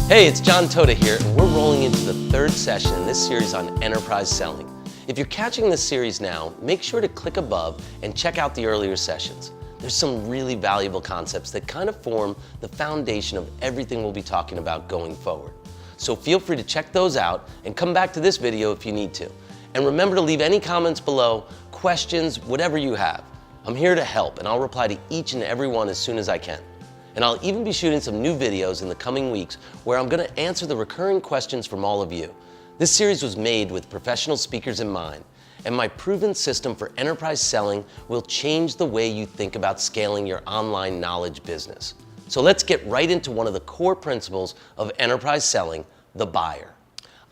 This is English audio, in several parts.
Hey, it's John Toda here, and we're rolling into the third session in this series on enterprise selling. If you're catching this series now, make sure to click above and check out the earlier sessions. There's some really valuable concepts that kind of form the foundation of everything we'll be talking about going forward. So feel free to check those out and come back to this video if you need to. And remember to leave any comments below, questions, whatever you have. I'm here to help, and I'll reply to each and every one as soon as I can. And I'll even be shooting some new videos in the coming weeks where I'm going to answer the recurring questions from all of you. This series was made with professional speakers in mind, and my proven system for enterprise selling will change the way you think about scaling your online knowledge business. So let's get right into one of the core principles of enterprise selling, the buyer.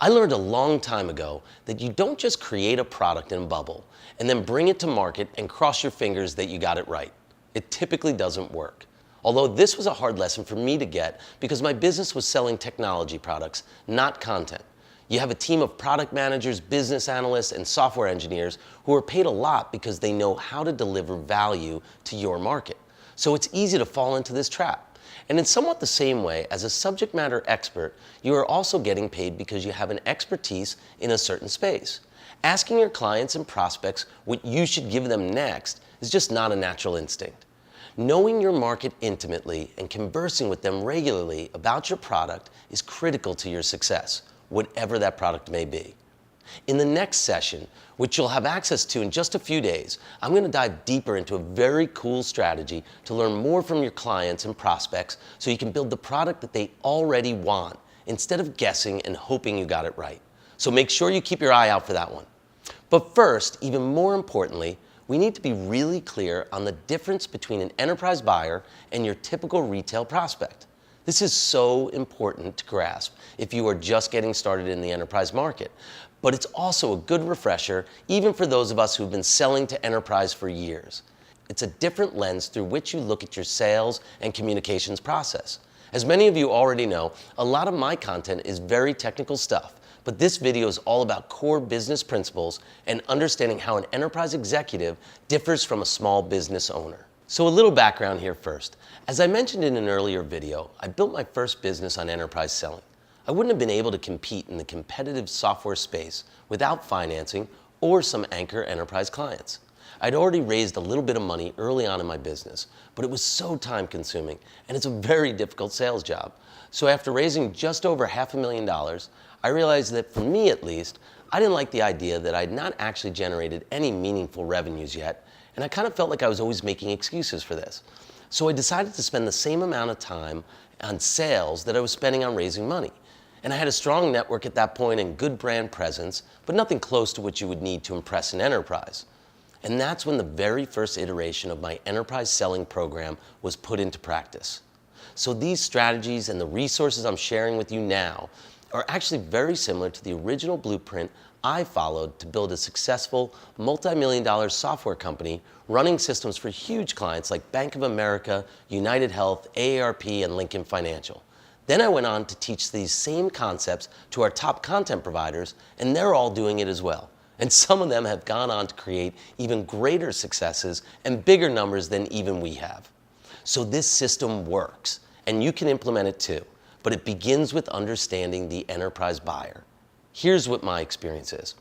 I learned a long time ago that you don't just create a product in a bubble and then bring it to market and cross your fingers that you got it right. It typically doesn't work. Although this was a hard lesson for me to get because my business was selling technology products, not content. You have a team of product managers, business analysts, and software engineers who are paid a lot because they know how to deliver value to your market. So it's easy to fall into this trap. And in somewhat the same way, as a subject matter expert, you are also getting paid because you have an expertise in a certain space. Asking your clients and prospects what you should give them next is just not a natural instinct. Knowing your market intimately and conversing with them regularly about your product is critical to your success, whatever that product may be. In the next session, which you'll have access to in just a few days, I'm going to dive deeper into a very cool strategy to learn more from your clients and prospects so you can build the product that they already want instead of guessing and hoping you got it right. So make sure you keep your eye out for that one. But first, even more importantly, we need to be really clear on the difference between an enterprise buyer and your typical retail prospect. This is so important to grasp if you are just getting started in the enterprise market, but it's also a good refresher even for those of us who've been selling to enterprise for years. It's a different lens through which you look at your sales and communications process. As many of you already know, a lot of my content is very technical stuff. But this video is all about core business principles and understanding how an enterprise executive differs from a small business owner. So a little background here first. As I mentioned in an earlier video, I built my first business on enterprise selling. I wouldn't have been able to compete in the competitive software space without financing or some anchor enterprise clients. I'd already raised a little bit of money early on in my business, but it was so time consuming and it's a very difficult sales job. So after raising just over $500,000, I realized that for me at least, I didn't like the idea that I had not actually generated any meaningful revenues yet, and I kind of felt like I was always making excuses for this. So I decided to spend the same amount of time on sales that I was spending on raising money. And I had a strong network at that point and good brand presence, but nothing close to what you would need to impress an enterprise. And that's when the very first iteration of my enterprise selling program was put into practice. So these strategies and the resources I'm sharing with you now are actually very similar to the original blueprint I followed to build a successful multi-million-dollar software company running systems for huge clients like Bank of America, United Health, AARP, and Lincoln Financial. Then I went on to teach these same concepts to our top content providers, and they're all doing it as well. And some of them have gone on to create even greater successes and bigger numbers than even we have. So this system works, and you can implement it too. But it begins with understanding the enterprise buyer. Here's what my experience is.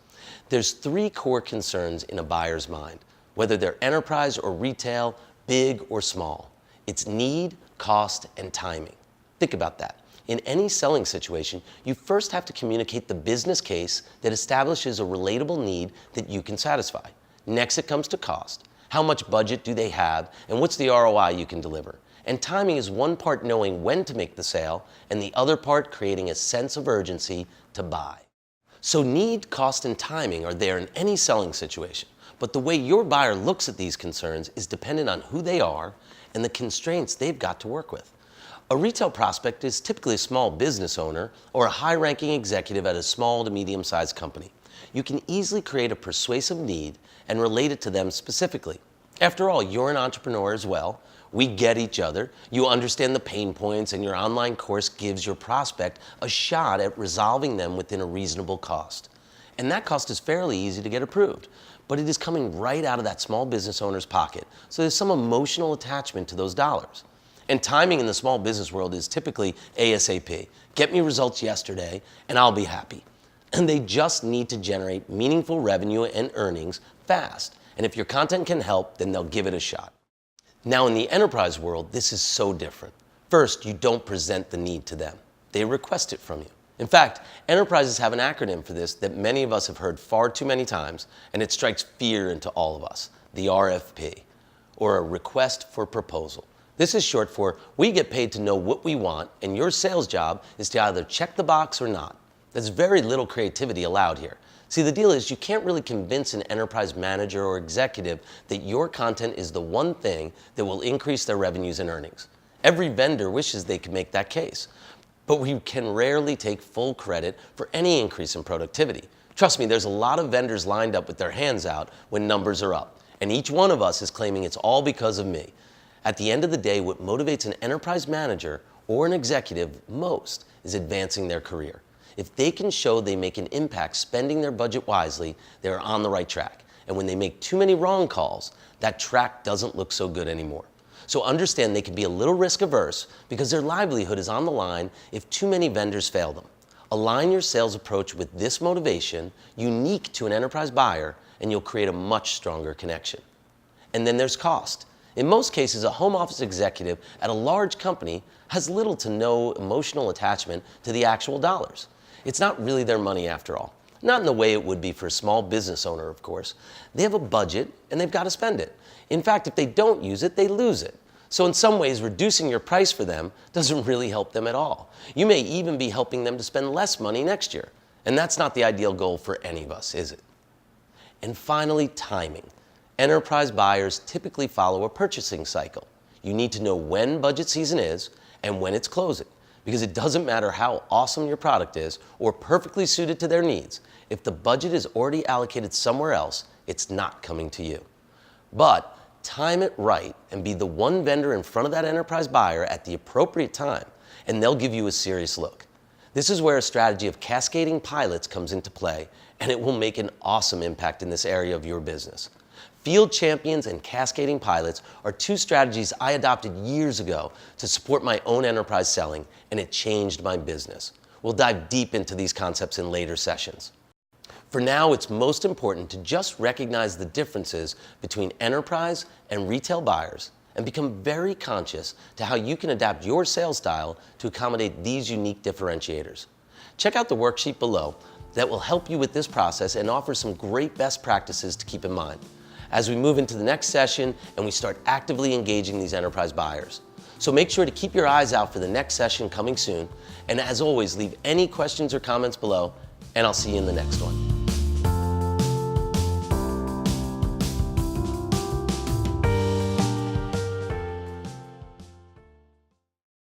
There's three core concerns in a buyer's mind, whether they're enterprise or retail, big or small. It's need, cost, and timing. Think about that. In any selling situation, you first have to communicate the business case that establishes a relatable need that you can satisfy. Next, it comes to cost. How much budget do they have, and what's the ROI you can deliver? And timing is one part knowing when to make the sale, and the other part creating a sense of urgency to buy. So need, cost, and timing are there in any selling situation, but the way your buyer looks at these concerns is dependent on who they are and the constraints they've got to work with. A retail prospect is typically a small business owner or a high-ranking executive at a small to medium-sized company. You can easily create a persuasive need and relate it to them specifically. After all, you're an entrepreneur as well. We get each other. You understand the pain points, and your online course gives your prospect a shot at resolving them within a reasonable cost. And that cost is fairly easy to get approved, but it is coming right out of that small business owner's pocket, so there's some emotional attachment to those dollars. And timing in the small business world is typically ASAP. Get me results yesterday and I'll be happy. And they just need to generate meaningful revenue and earnings fast. And if your content can help, then they'll give it a shot. Now in the enterprise world, this is so different. First, you don't present the need to them. They request it from you. In fact, enterprises have an acronym for this that many of us have heard far too many times, and it strikes fear into all of us, the RFP, or a request for proposal. This is short for, we get paid to know what we want, and your sales job is to either check the box or not. There's very little creativity allowed here. See, the deal is you can't really convince an enterprise manager or executive that your content is the one thing that will increase their revenues and earnings. Every vendor wishes they could make that case, but we can rarely take full credit for any increase in productivity. Trust me, there's a lot of vendors lined up with their hands out when numbers are up, and each one of us is claiming it's all because of me. At the end of the day, what motivates an enterprise manager or an executive most is advancing their career. If they can show they make an impact spending their budget wisely, they're on the right track. And when they make too many wrong calls, that track doesn't look so good anymore. So understand they can be a little risk averse because their livelihood is on the line if too many vendors fail them. Align your sales approach with this motivation, unique to an enterprise buyer, and you'll create a much stronger connection. And then there's cost. In most cases, a home office executive at a large company has little to no emotional attachment to the actual dollars. It's not really their money after all. Not in the way it would be for a small business owner, of course. They have a budget and they've got to spend it. In fact, if they don't use it, they lose it. So in some ways, reducing your price for them doesn't really help them at all. You may even be helping them to spend less money next year. And that's not the ideal goal for any of us, is it? And finally, timing. Enterprise buyers typically follow a purchasing cycle. You need to know when budget season is and when it's closing, because it doesn't matter how awesome your product is or perfectly suited to their needs. If the budget is already allocated somewhere else, it's not coming to you. But time it right and be the one vendor in front of that enterprise buyer at the appropriate time, and they'll give you a serious look. This is where a strategy of cascading pilots comes into play, and it will make an awesome impact in this area of your business. Field champions and cascading pilots are two strategies I adopted years ago to support my own enterprise selling, and it changed my business. We'll dive deep into these concepts in later sessions. For now, it's most important to just recognize the differences between enterprise and retail buyers and become very conscious to how you can adapt your sales style to accommodate these unique differentiators. Check out the worksheet below that will help you with this process and offer some great best practices to keep in mind as we move into the next session and we start actively engaging these enterprise buyers. So make sure to keep your eyes out for the next session coming soon. And as always, leave any questions or comments below, and I'll see you in the next one.